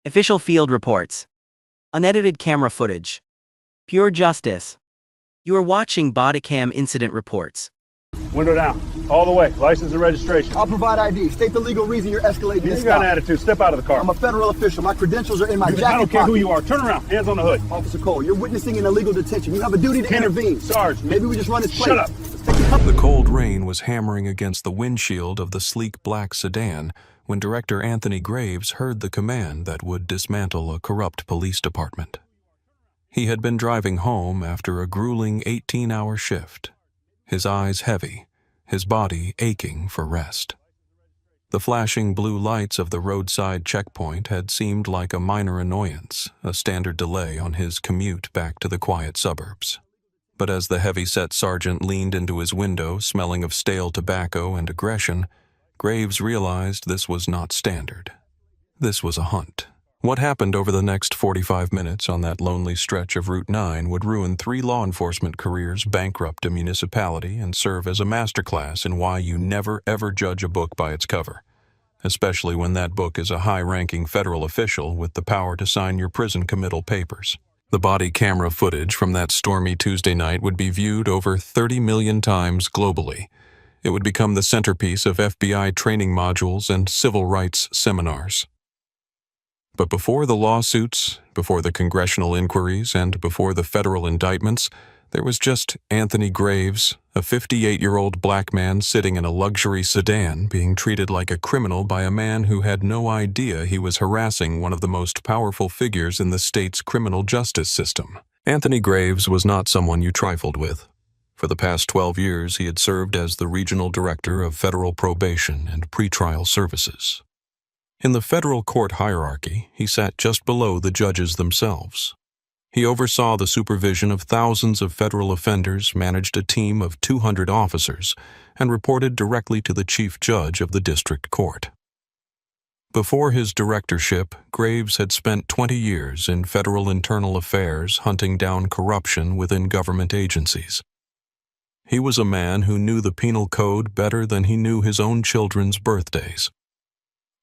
Official field reports. Unedited camera footage. Pure justice. You are watching Bodycam incident reports. Window down. All the way. License and registration. I'll provide ID. State the legal reason you're escalating this You got an stop. attitude. Step out of the car. I'm a federal official. My credentials are in my jacket I don't care pocket. who you are. Turn around. Hands on the hood. Officer Cole, you're witnessing an illegal detention. You have a duty to intervene. Sarge. Maybe we just run this place. Shut up. The cold rain was hammering against the windshield of the sleek black sedan when Director Anthony Graves heard the command that would dismantle a corrupt police department. He had been driving home after a grueling 18-hour shift, his eyes heavy, his body aching for rest. The flashing blue lights of the roadside checkpoint had seemed like a minor annoyance, a standard delay on his commute back to the quiet suburbs. But as the heavy-set sergeant leaned into his window, smelling of stale tobacco and aggression, Graves realized this was not standard. This was a hunt. What happened over the next 45 minutes on that lonely stretch of Route 9 would ruin 3 law enforcement careers, bankrupt a municipality, and serve as a masterclass in why you never ever judge a book by its cover, especially when that book is a high-ranking federal official with the power to sign your prison committal papers. The body camera footage from that stormy Tuesday night would be viewed over 30 million times globally. It would become the centerpiece of FBI training modules and civil rights seminars. But before the lawsuits, before the congressional inquiries, and before the federal indictments, there was just Anthony Graves, a 58-year-old black man sitting in a luxury sedan being treated like a criminal by a man who had no idea he was harassing one of the most powerful figures in the state's criminal justice system. Anthony Graves was not someone you trifled with. For the past 12 years, he had served as the regional director of federal probation and pretrial services. In the federal court hierarchy, he sat just below the judges themselves. He oversaw the supervision of thousands of federal offenders, managed a team of 200 officers, and reported directly to the chief judge of the district court. Before his directorship, Graves had spent 20 years in federal internal affairs hunting down corruption within government agencies. He was a man who knew the penal code better than he knew his own children's birthdays.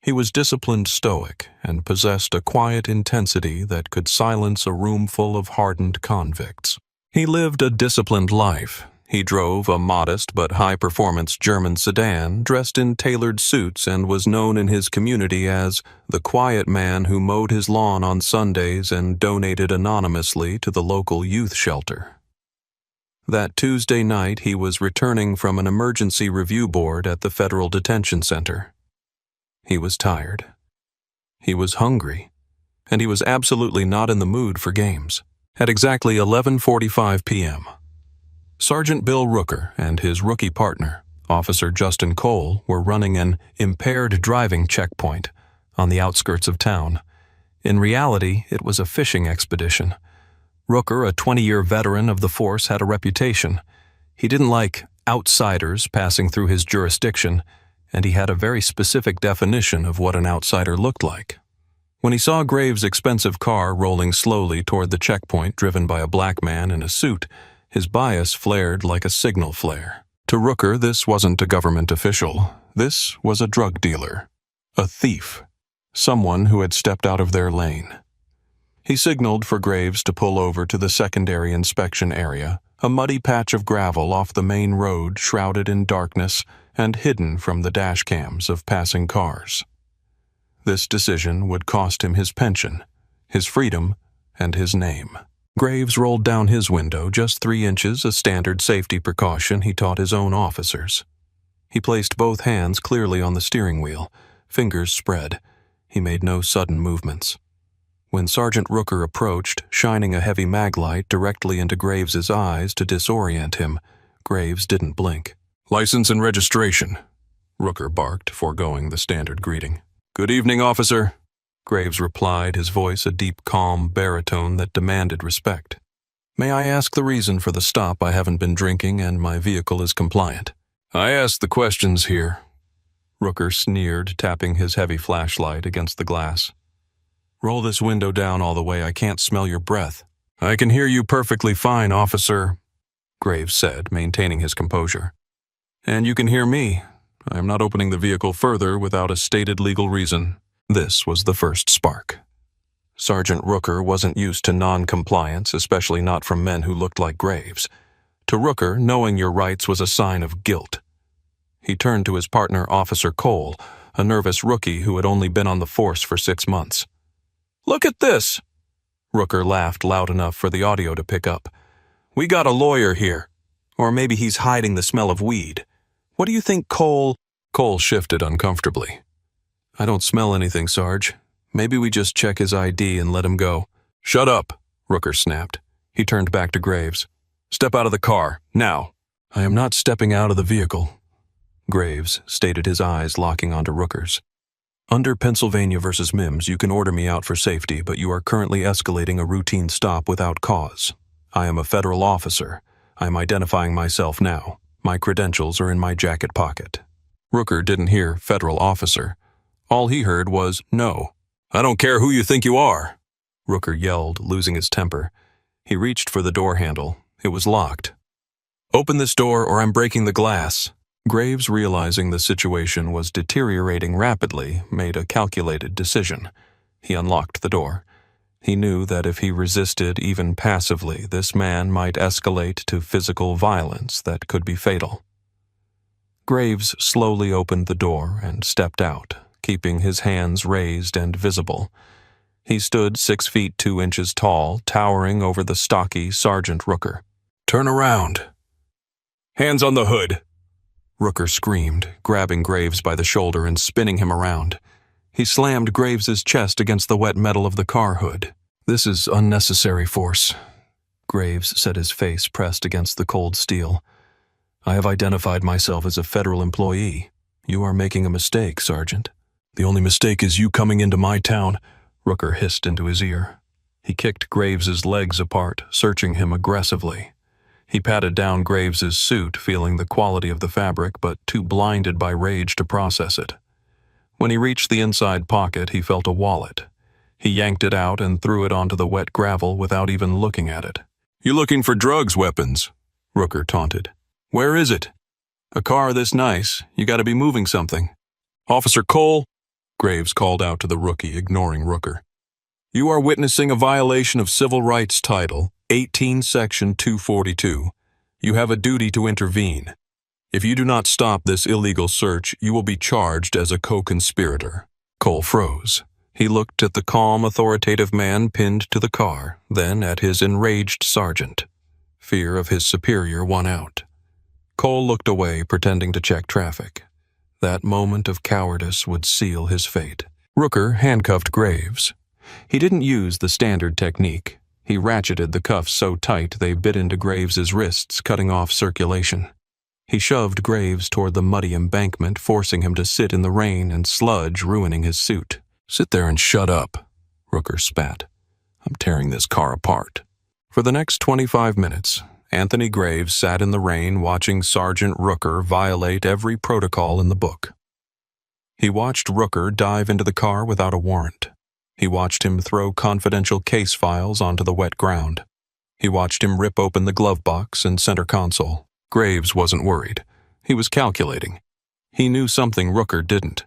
He was disciplined stoic and possessed a quiet intensity that could silence a room full of hardened convicts. He lived a disciplined life. He drove a modest but high-performance German sedan, dressed in tailored suits, and was known in his community as the quiet man who mowed his lawn on Sundays and donated anonymously to the local youth shelter. That Tuesday night, he was returning from an emergency review board at the Federal Detention Center. He was tired. He was hungry. And he was absolutely not in the mood for games. At exactly 11:45 p.m., Sergeant Bill Rooker and his rookie partner, Officer Justin Cole, were running an impaired driving checkpoint on the outskirts of town. In reality, it was a fishing expedition. Rooker, a 20-year veteran of the force, had a reputation. He didn't like outsiders passing through his jurisdiction, and he had a very specific definition of what an outsider looked like. When he saw Graves' expensive car rolling slowly toward the checkpoint driven by a black man in a suit, his bias flared like a signal flare. To Rooker, this wasn't a government official. This was a drug dealer, a thief, someone who had stepped out of their lane. He signaled for Graves to pull over to the secondary inspection area, a muddy patch of gravel off the main road shrouded in darkness and hidden from the dash cams of passing cars. This decision would cost him his pension, his freedom, and his name. Graves rolled down his window just 3 inches, a standard safety precaution he taught his own officers. He placed both hands clearly on the steering wheel, fingers spread. He made no sudden movements. When Sergeant Rooker approached, shining a heavy maglite directly into Graves's eyes to disorient him, Graves didn't blink. "License and registration," Rooker barked, foregoing the standard greeting. "Good evening, officer," Graves replied, his voice a deep, calm baritone that demanded respect. "May I ask the reason for the stop? I haven't been drinking and my vehicle is compliant." "I ask the questions here," Rooker sneered, tapping his heavy flashlight against the glass. "Roll this window down all the way. I can't smell your breath." "I can hear you perfectly fine, officer," Graves said, maintaining his composure. "And you can hear me. I am not opening the vehicle further without a stated legal reason." This was the first spark. Sergeant Rooker wasn't used to non-compliance, especially not from men who looked like Graves. To Rooker, knowing your rights was a sign of guilt. He turned to his partner, Officer Cole, a nervous rookie who had only been on the force for 6 months. "Look at this!" Rooker laughed loud enough for the audio to pick up. "We got a lawyer here. Or maybe he's hiding the smell of weed. What do you think, Cole?" Cole shifted uncomfortably. "I don't smell anything, Sarge. Maybe we just check his ID and let him go." "Shut up," Rooker snapped. He turned back to Graves. "Step out of the car, now." "I am not stepping out of the vehicle," Graves stated, his eyes locking onto Rooker's. "Under Pennsylvania versus Mims, you can order me out for safety, but you are currently escalating a routine stop without cause. I am a federal officer. I am identifying myself now. My credentials are in my jacket pocket." Rooker didn't hear federal officer. All he heard was no. "I don't care who you think you are," Rooker yelled, losing his temper. He reached for the door handle. It was locked. "Open this door or I'm breaking the glass." Graves, realizing the situation was deteriorating rapidly, made a calculated decision. He unlocked the door. He knew that if he resisted even passively, this man might escalate to physical violence that could be fatal. Graves slowly opened the door and stepped out, keeping his hands raised and visible. He stood 6 feet 2 inches tall, towering over the stocky Sergeant Rooker. "Turn around." "Hands on the hood," Rooker screamed, grabbing Graves by the shoulder and spinning him around. He slammed Graves's chest against the wet metal of the car hood. "This is unnecessary force," Graves said, his face pressed against the cold steel. "I have identified myself as a federal employee. You are making a mistake, Sergeant." "The only mistake is you coming into my town," Rooker hissed into his ear. He kicked Graves's legs apart, searching him aggressively. He patted down Graves's suit, feeling the quality of the fabric, but too blinded by rage to process it. When he reached the inside pocket, he felt a wallet. He yanked it out and threw it onto the wet gravel without even looking at it. "You looking for drugs, weapons?" Rooker taunted. "Where is it? A car this nice, you gotta be moving something." "Officer Cole," Graves called out to the rookie, ignoring Rooker. "You are witnessing a violation of Civil Rights Title 18, Section 242. You have a duty to intervene. If you do not stop this illegal search, you will be charged as a co-conspirator." Cole froze. He looked at the calm, authoritative man pinned to the car, then at his enraged sergeant. Fear of his superior won out. Cole looked away, pretending to check traffic. That moment of cowardice would seal his fate. Rooker handcuffed Graves. He didn't use the standard technique. He ratcheted the cuffs so tight they bit into Graves's wrists, cutting off circulation. He shoved Graves toward the muddy embankment, forcing him to sit in the rain and sludge, ruining his suit. "Sit there and shut up," Rooker spat. "I'm tearing this car apart." For the next 25 minutes, Anthony Graves sat in the rain watching Sergeant Rooker violate every protocol in the book. He watched Rooker dive into the car without a warrant. He watched him throw confidential case files onto the wet ground. He watched him rip open the glove box and center console. Graves wasn't worried. He was calculating. He knew something Rooker didn't.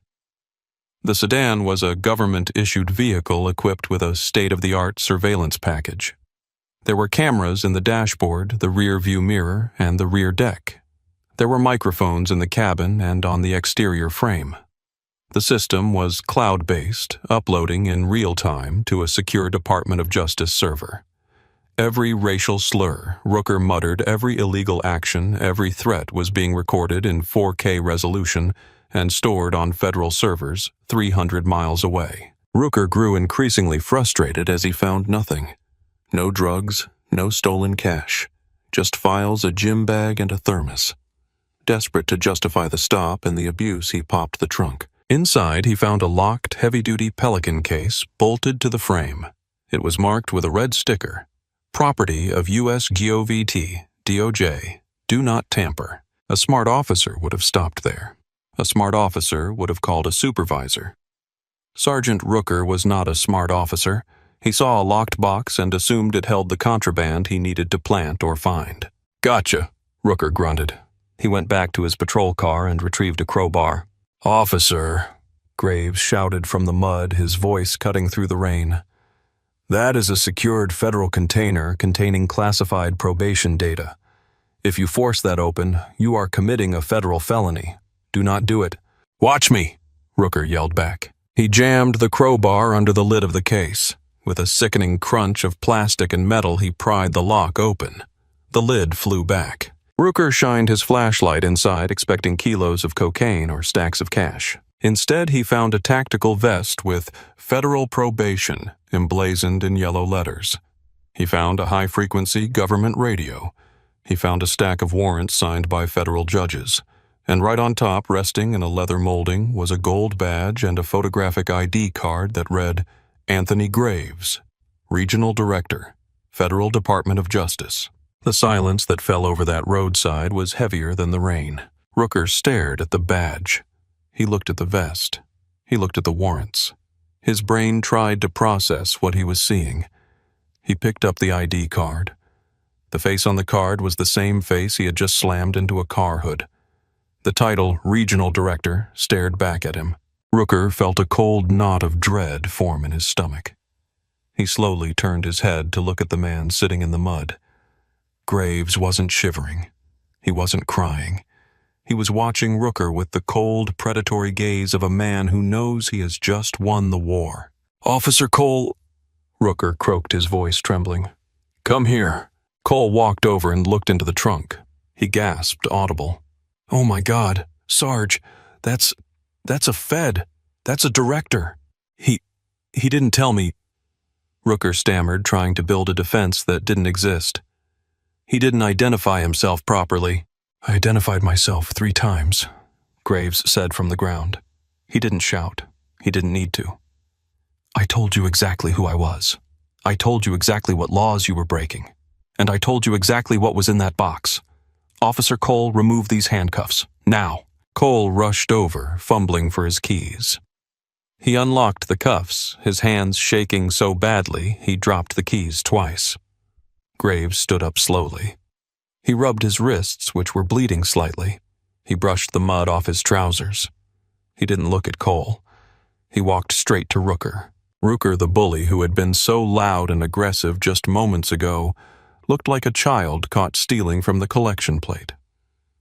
The sedan was a government-issued vehicle equipped with a state-of-the-art surveillance package. There were cameras in the dashboard, the rear-view mirror, and the rear deck. There were microphones in the cabin and on the exterior frame. The system was cloud-based, uploading in real time to a secure Department of Justice server. Every racial slur, Rooker muttered, every illegal action, every threat was being recorded in 4K resolution and stored on federal servers 300 miles away. Rooker grew increasingly frustrated as he found nothing. No drugs, no stolen cash, just files, a gym bag, and a thermos. Desperate to justify the stop and the abuse, he popped the trunk. Inside, he found a locked, heavy-duty Pelican case bolted to the frame. It was marked with a red sticker. Property of U.S. GOVT, DOJ. Do not tamper. A smart officer would have stopped there. A smart officer would have called a supervisor. Sergeant Rooker was not a smart officer. He saw a locked box and assumed it held the contraband he needed to plant or find. "Gotcha," Rooker grunted. He went back to his patrol car and retrieved a crowbar. "Officer," Graves shouted from the mud, his voice cutting through the rain. That is a secured federal container containing classified probation data. If you force that open, you are committing a federal felony. Do not do it. Watch me, Rooker yelled back. He jammed the crowbar under the lid of the case. With a sickening crunch of plastic and metal, he pried the lock open. The lid flew back. Rooker shined his flashlight inside, expecting kilos of cocaine or stacks of cash. Instead, he found a tactical vest with Federal Probation emblazoned in yellow letters. He found a high-frequency government radio. He found a stack of warrants signed by federal judges. And right on top, resting in a leather molding, was a gold badge and a photographic ID card that read, Anthony Graves, Regional Director, Federal Department of Justice. The silence that fell over that roadside was heavier than the rain. Rooker stared at the badge. He looked at the vest. He looked at the warrants. His brain tried to process what he was seeing. He picked up the ID card. The face on the card was the same face he had just slammed into a car hood. The title, Regional Director, stared back at him. Rooker felt a cold knot of dread form in his stomach. He slowly turned his head to look at the man sitting in the mud. Graves wasn't shivering. He wasn't crying. He was watching Rooker with the cold, predatory gaze of a man who knows he has just won the war. Officer Cole, Rooker croaked, his voice trembling. Come here. Cole walked over and looked into the trunk. He gasped, audible. Oh my God, Sarge, that's a Fed. That's a director. He didn't tell me. Rooker stammered, trying to build a defense that didn't exist. He didn't identify himself properly. I identified myself 3 times, Graves said from the ground. He didn't shout. He didn't need to. I told you exactly who I was. I told you exactly what laws you were breaking. And I told you exactly what was in that box. Officer Cole, remove these handcuffs. Now. Cole rushed over, fumbling for his keys. He unlocked the cuffs, his hands shaking so badly he dropped the keys twice. Graves stood up slowly. He rubbed his wrists, which were bleeding slightly. He brushed the mud off his trousers. He didn't look at Cole. He walked straight to Rooker. Rooker, the bully who had been so loud and aggressive just moments ago, looked like a child caught stealing from the collection plate.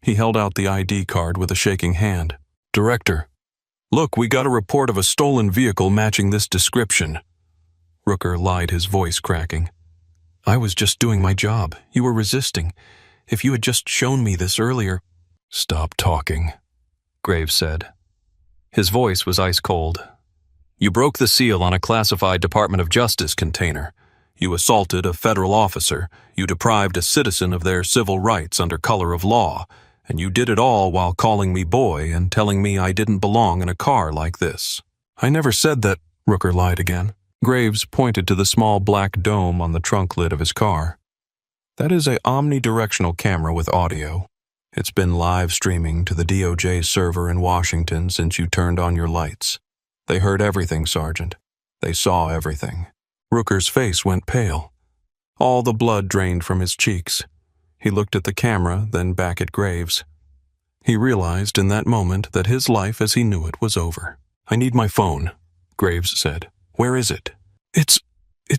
He held out the ID card with a shaking hand. Director, look, we got a report of a stolen vehicle matching this description. Rooker lied, his voice cracking. I was just doing my job. You were resisting. If you had just shown me this earlier. Stop talking, Graves said. His voice was ice cold. You broke the seal on a classified Department of Justice container. You assaulted a federal officer. You deprived a citizen of their civil rights under color of law. And you did it all while calling me boy and telling me I didn't belong in a car like this. I never said that, Rooker lied again. Graves pointed to the small black dome on the trunk lid of his car. That is a omnidirectional camera with audio. It's been live streaming to the DOJ server in Washington since you turned on your lights. They heard everything, Sergeant. They saw everything. Rooker's face went pale. All the blood drained from his cheeks. He looked at the camera, then back at Graves. He realized in that moment that his life as he knew it was over. I need my phone, Graves said. Where is it? It's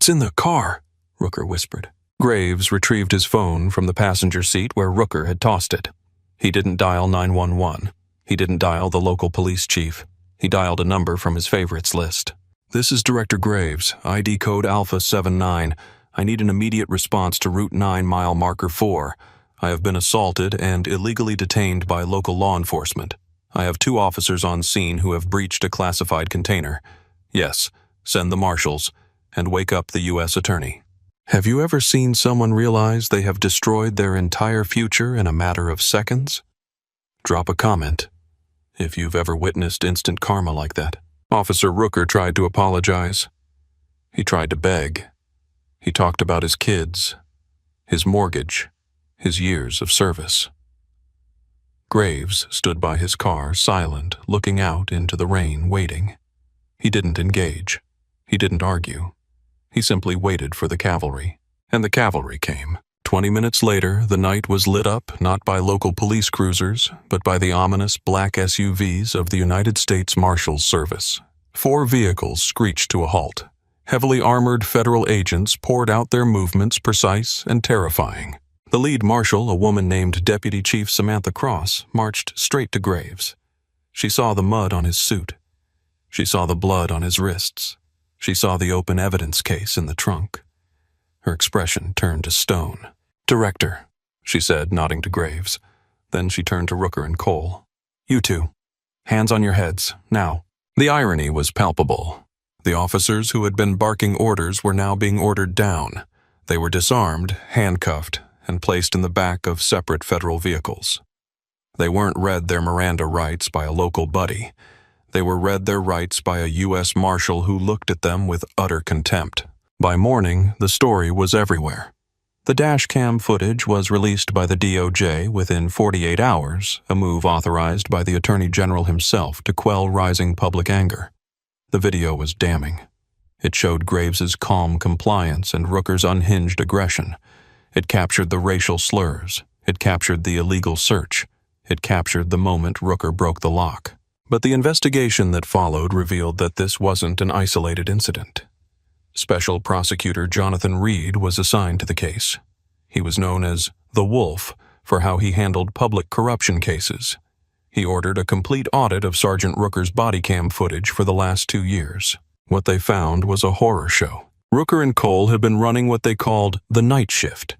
in the car, Rooker whispered. Graves retrieved his phone from the passenger seat where Rooker had tossed it. He didn't dial 911. He didn't dial the local police chief. He dialed a number from his favorites list. This is Director Graves, ID code Alpha 79. I need an immediate response to Route 9 mile marker 4. I have been assaulted and illegally detained by local law enforcement. I have 2 officers on scene who have breached a classified container. Yes, send the marshals, and wake up the U.S. Attorney. Have you ever seen someone realize they have destroyed their entire future in a matter of seconds? Drop a comment if you've ever witnessed instant karma like that. Officer Rooker tried to apologize. He tried to beg. He talked about his kids, his mortgage, his years of service. Graves stood by his car, silent, looking out into the rain, waiting. He didn't engage. He didn't argue. He simply waited for the cavalry. And the cavalry came. 20 minutes later, the night was lit up not by local police cruisers, but by the ominous black SUVs of the United States Marshals Service. 4 vehicles screeched to a halt. Heavily armored federal agents poured out their movements precise and terrifying. The lead marshal, a woman named Deputy Chief Samantha Cross, marched straight to Graves. She saw the mud on his suit. She saw the blood on his wrists. She saw the open evidence case in the trunk. Her expression turned to stone. "Director," she said, nodding to Graves. Then she turned to Rooker and Cole. "You two. Hands on your heads, now." The irony was palpable. The officers who had been barking orders were now being ordered down. They were disarmed, handcuffed, and placed in the back of separate federal vehicles. They weren't read their Miranda rights by a local buddy. They were read their rights by a U.S. Marshal who looked at them with utter contempt. By morning, the story was everywhere. The dash cam footage was released by the DOJ within 48 hours, a move authorized by the Attorney General himself to quell rising public anger. The video was damning. It showed Graves's calm compliance and Rooker's unhinged aggression. It captured the racial slurs. It captured the illegal search. It captured the moment Rooker broke the lock. But the investigation that followed revealed that this wasn't an isolated incident. Special Prosecutor Jonathan Reed was assigned to the case. He was known as the Wolf for how he handled public corruption cases. He ordered a complete audit of Sergeant Rooker's body cam footage for the last 2 years. What they found was a horror show. Rooker and Cole had been running what they called the night shift.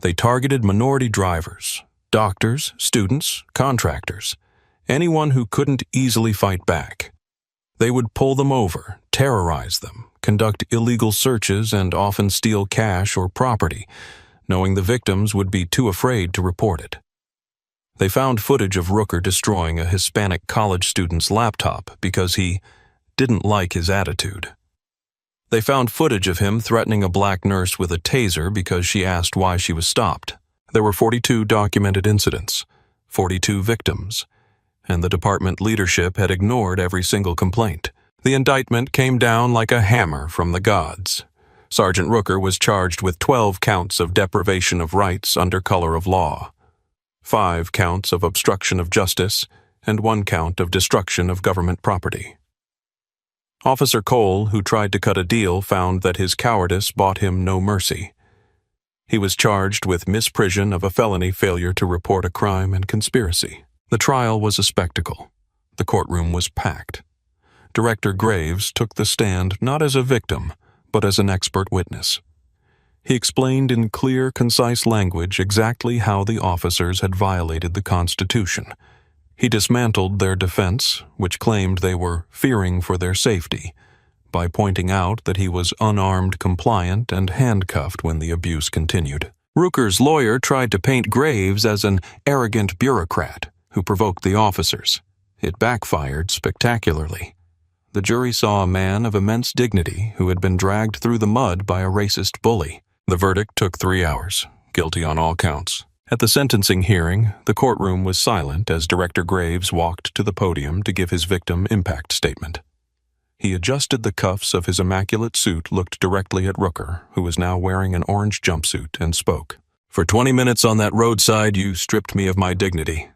They targeted minority drivers, doctors, students, contractors, anyone who couldn't easily fight back. They would pull them over, terrorize them, conduct illegal searches, and often steal cash or property, knowing the victims would be too afraid to report it. They found footage of Rooker destroying a Hispanic college student's laptop because he didn't like his attitude. They found footage of him threatening a black nurse with a taser because she asked why she was stopped. There were 42 documented incidents, 42 victims, and the department leadership had ignored every single complaint. The indictment came down like a hammer from the gods. Sergeant Rooker was charged with 12 counts of deprivation of rights under color of law, 5 counts of obstruction of justice, and 1 count of destruction of government property. Officer Cole, who tried to cut a deal, found that his cowardice bought him no mercy. He was charged with misprision of a felony failure to report a crime and conspiracy. The trial was a spectacle. The courtroom was packed. Director Graves took the stand not as a victim, but as an expert witness. He explained in clear, concise language exactly how the officers had violated the Constitution. He dismantled their defense, which claimed they were fearing for their safety, by pointing out that he was unarmed, compliant, and handcuffed when the abuse continued. Rooker's lawyer tried to paint Graves as an arrogant bureaucrat who provoked the officers. It backfired spectacularly. The jury saw a man of immense dignity who had been dragged through the mud by a racist bully. The verdict took 3 hours, guilty on all counts. At the sentencing hearing, the courtroom was silent as Director Graves walked to the podium to give his victim impact statement. He adjusted the cuffs of his immaculate suit, looked directly at Rooker, who was now wearing an orange jumpsuit, and spoke. "For 20 minutes on that roadside, you stripped me of my dignity."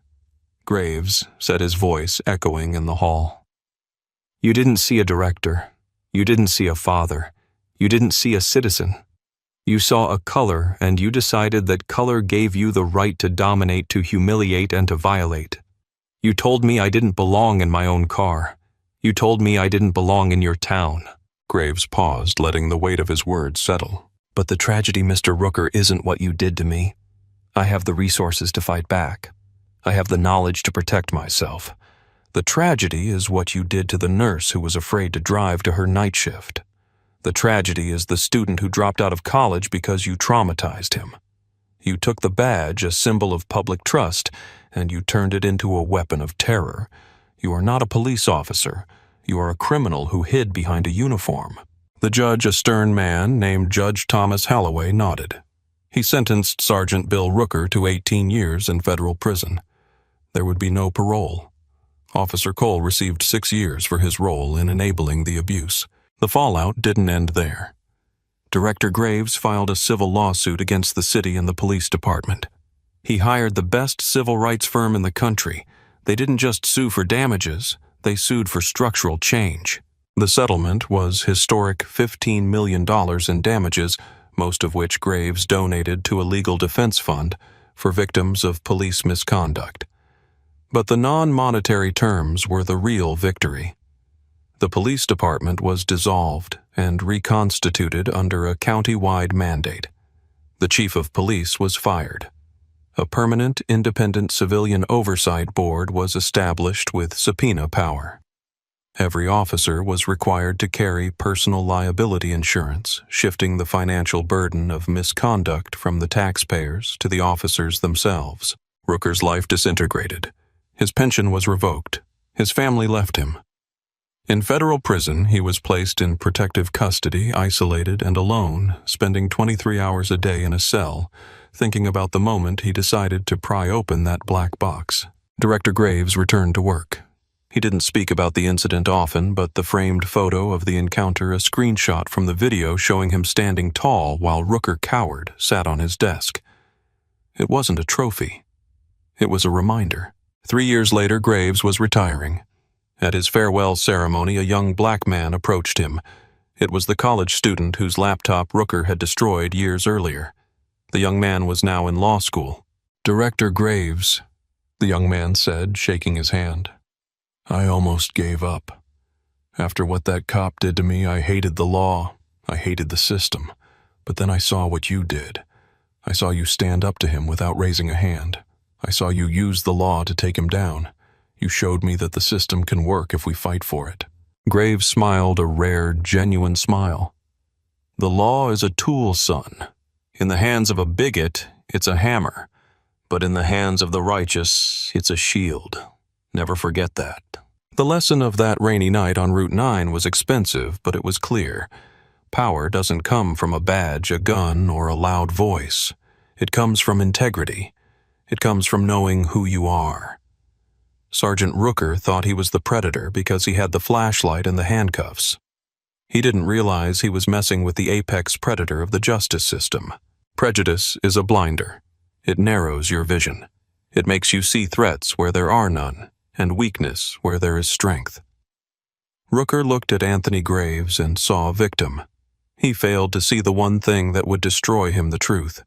Graves said, his voice echoing in the hall. "You didn't see a director. You didn't see a father. You didn't see a citizen. You saw a color, and you decided that color gave you the right to dominate, to humiliate, and to violate. You told me I didn't belong in my own car. You told me I didn't belong in your town." Graves paused, letting the weight of his words settle. "But the tragedy, Mr. Rooker, isn't what you did to me. I have the resources to fight back. I have the knowledge to protect myself. The tragedy is what you did to the nurse who was afraid to drive to her night shift. The tragedy is the student who dropped out of college because you traumatized him. You took the badge, a symbol of public trust, and you turned it into a weapon of terror. You are not a police officer. You are a criminal who hid behind a uniform." The judge, a stern man named Judge Thomas Halloway, nodded. He sentenced Sergeant Bill Rooker to 18 years in federal prison. There would be no parole. Officer Cole received 6 years for his role in enabling the abuse. The fallout didn't end there. Director Graves filed a civil lawsuit against the city and the police department. He hired the best civil rights firm in the country. They didn't just sue for damages, they sued for structural change. The settlement was historic $15 million in damages, most of which Graves donated to a legal defense fund for victims of police misconduct. But the non-monetary terms were the real victory. The police department was dissolved and reconstituted under a county-wide mandate. The chief of police was fired. A permanent independent civilian oversight board was established with subpoena power. Every officer was required to carry personal liability insurance, shifting the financial burden of misconduct from the taxpayers to the officers themselves. Rooker's life disintegrated. His pension was revoked. His family left him. In federal prison, he was placed in protective custody, isolated and alone, spending 23 hours a day in a cell, thinking about the moment he decided to pry open that black box. Director Graves returned to work. He didn't speak about the incident often, but the framed photo of the encounter, a screenshot from the video showing him standing tall while Rooker cowered, sat on his desk. It wasn't a trophy. It was a reminder. 3 years later, Graves was retiring. At his farewell ceremony, a young black man approached him. It was the college student whose laptop Rooker had destroyed years earlier. The young man was now in law school. "Director Graves," the young man said, shaking his hand. "I almost gave up. After what that cop did to me, I hated the law. I hated the system. But then I saw what you did. I saw you stand up to him without raising a hand. I saw you use the law to take him down. You showed me that the system can work if we fight for it." Graves smiled a rare, genuine smile. "The law is a tool, son. In the hands of a bigot, it's a hammer. But in the hands of the righteous, it's a shield. Never forget that." The lesson of that rainy night on Route 9 was expensive, but it was clear. Power doesn't come from a badge, a gun, or a loud voice. It comes from integrity. It comes from knowing who you are. Sergeant Rooker thought he was the predator because he had the flashlight and the handcuffs. He didn't realize he was messing with the apex predator of the justice system. Prejudice is a blinder. It narrows your vision. It makes you see threats where there are none, and weakness where there is strength. Rooker looked at Anthony Graves and saw a victim. He failed to see the one thing that would destroy him, the truth.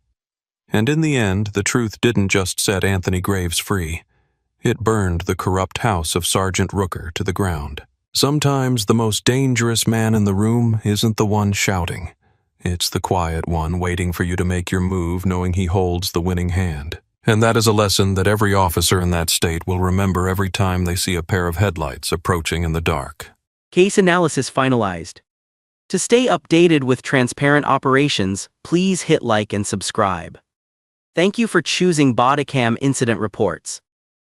And in the end, the truth didn't just set Anthony Graves free. It burned the corrupt house of Sergeant Rooker to the ground. Sometimes the most dangerous man in the room isn't the one shouting. It's the quiet one waiting for you to make your move, knowing he holds the winning hand. And that is a lesson that every officer in that state will remember every time they see a pair of headlights approaching in the dark. Case analysis finalized. To stay updated with transparent operations, please hit like and subscribe. Thank you for choosing Bodycam Incident Reports.